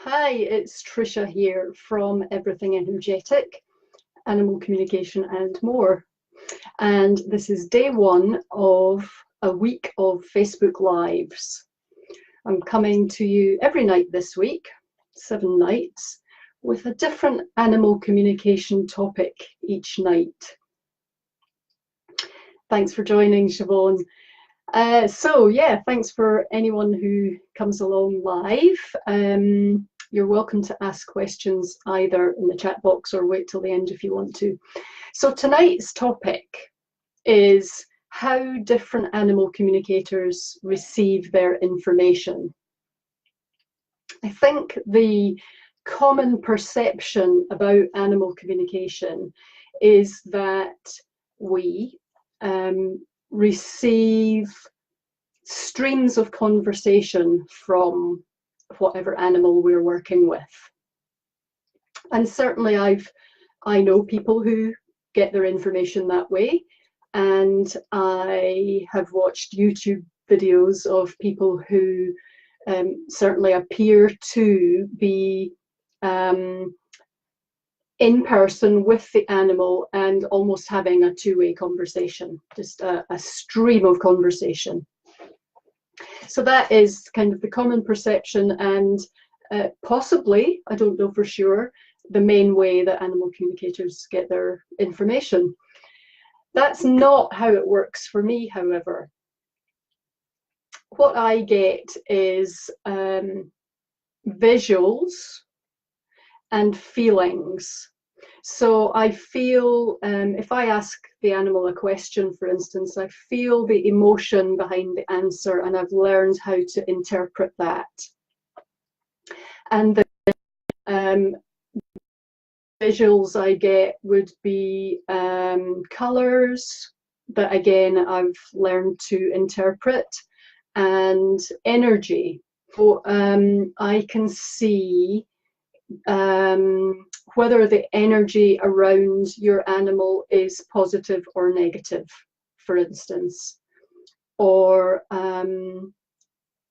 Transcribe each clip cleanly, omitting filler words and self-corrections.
Hi, it's Trisha here from Everything Energetic, Animal Communication and more. And this is day one of a week of Facebook Lives. I'm coming to you every night this week, 7 nights, with a different animal communication topic each night. Thanks for joining, Siobhan. Thanks for anyone who comes along live. You're welcome to ask questions either in the chat box or wait till the end if you want to. So tonight's topic is how different animal communicators receive their information. I think the common perception about animal communication is that we receive streams of conversation from whatever animal we're working with. And certainly I know people who get their information that way, and I have watched YouTube videos of people who certainly appear to be in person with the animal and almost having a two-way conversation, just a stream of conversation. So that is kind of the common perception, and possibly, I don't know for sure, the main way that animal communicators get their information. That's not how it works for me, however. What I get is visuals and feelings. So I feel, if I ask the animal a question, for instance, I feel the emotion behind the answer, and I've learned how to interpret that. And the visuals I get would be colours that, again, I've learned to interpret, and energy. So I can see whether the energy around your animal is positive or negative, for instance, or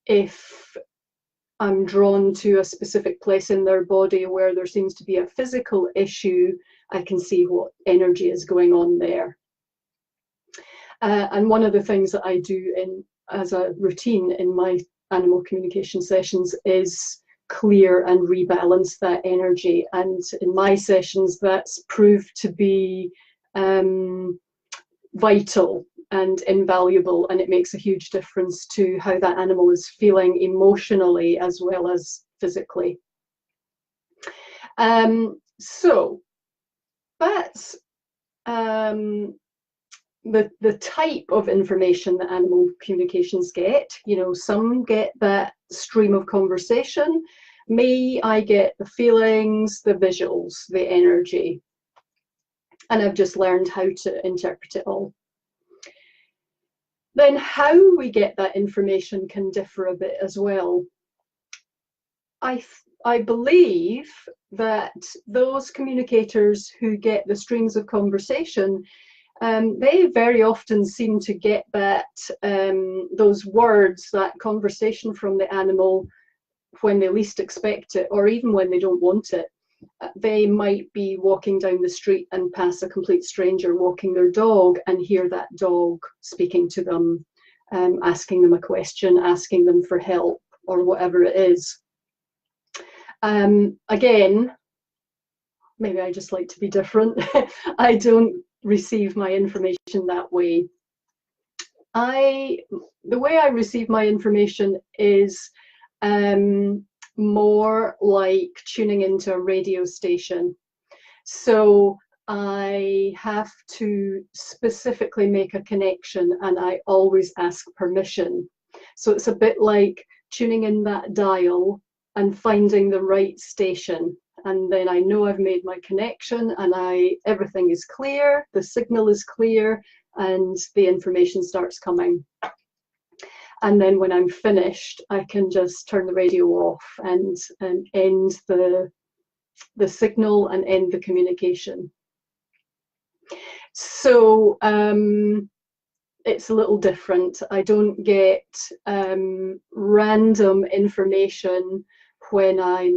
if I'm drawn to a specific place in their body where there seems to be a physical issue, I can see what energy is going on there. And one of the things that I do as a routine in my animal communication sessions is clear and rebalance that energy, and in my sessions that's proved to be vital and invaluable, and it makes a huge difference to how that animal is feeling emotionally as well as physically. So that's the type of information that animal communications get. You know, some get that stream of conversation. Me, I get the feelings, the visuals, the energy, and I've just learned how to interpret it all. Then how we get that information can differ a bit as well. I believe that those communicators who get the streams of conversation, they very often seem to get that those words, that conversation from the animal when they least expect it, or even when they don't want it. They might be walking down the street and pass a complete stranger walking their dog and hear that dog speaking to them, asking them a question, asking them for help, or whatever it is. Again, maybe I just like to be different. I don't receive my information that way. The way I receive my information is more like tuning into a radio station. So I have to specifically make a connection, and I always ask permission. So it's a bit like tuning in that dial and finding the right station. And then I know I've made my connection, and everything is clear, the signal is clear, and the information starts coming. And then when I'm finished, I can just turn the radio off and end the signal and end the communication. So it's a little different. I don't get random information when I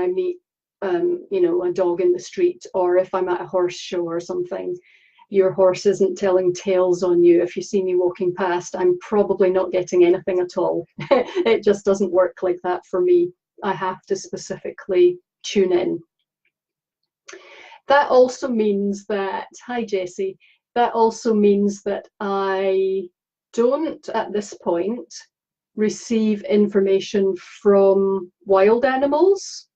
meet you know, a dog in the street, or if I'm at a horse show or something. Your horse isn't telling tales on you. If you see me walking past, I'm probably not getting anything at all. It just doesn't work like that for me. I have to specifically tune in. That also means that, hi Jessie, that also means that I don't at this point receive information from wild animals.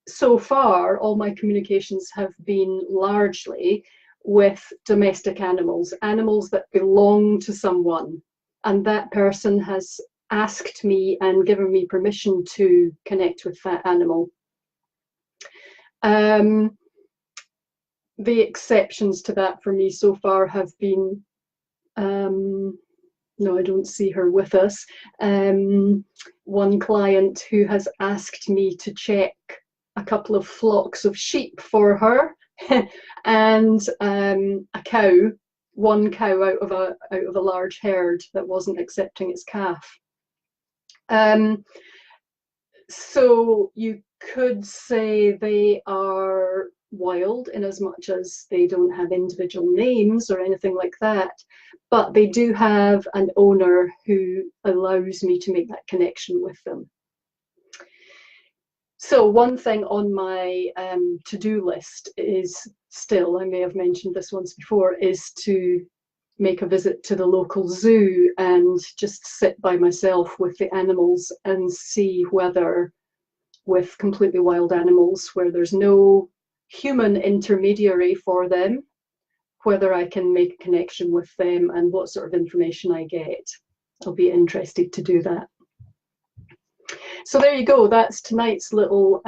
So far, all my communications have been largely with domestic animals, animals that belong to someone, and that person has asked me and given me permission to connect with that animal. The exceptions to that for me so far have been, no, I don't see her with us, one client who has asked me to check a couple of flocks of sheep for her, and a cow, one cow out of a large herd that wasn't accepting its calf. So you could say they are wild in as much as they don't have individual names or anything like that, but they do have an owner who allows me to make that connection with them. So one thing on my to-do list is still, I may have mentioned this once before, is to make a visit to the local zoo and just sit by myself with the animals and see whether, with completely wild animals where there's no human intermediary for them, whether I can make a connection with them and what sort of information I get. I'll be interested to do that. So there you go, that's tonight's little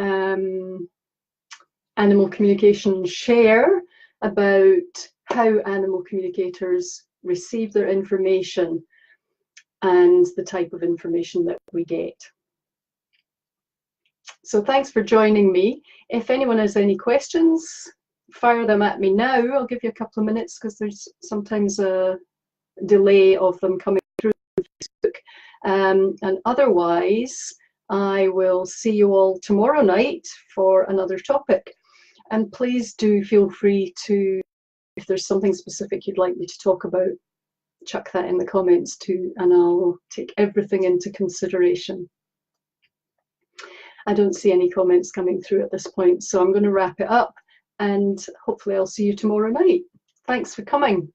animal communication share about how animal communicators receive their information and the type of information that we get. So thanks for joining me. If anyone has any questions, fire them at me now. I'll give you a couple of minutes because there's sometimes a delay of them coming through Facebook. And otherwise, I will see you all tomorrow night for another topic. And please do feel free to, if there's something specific you'd like me to talk about, chuck that in the comments too, and I'll take everything into consideration. I don't see any comments coming through at this point, so I'm going to wrap it up and hopefully I'll see you tomorrow night. Thanks for coming.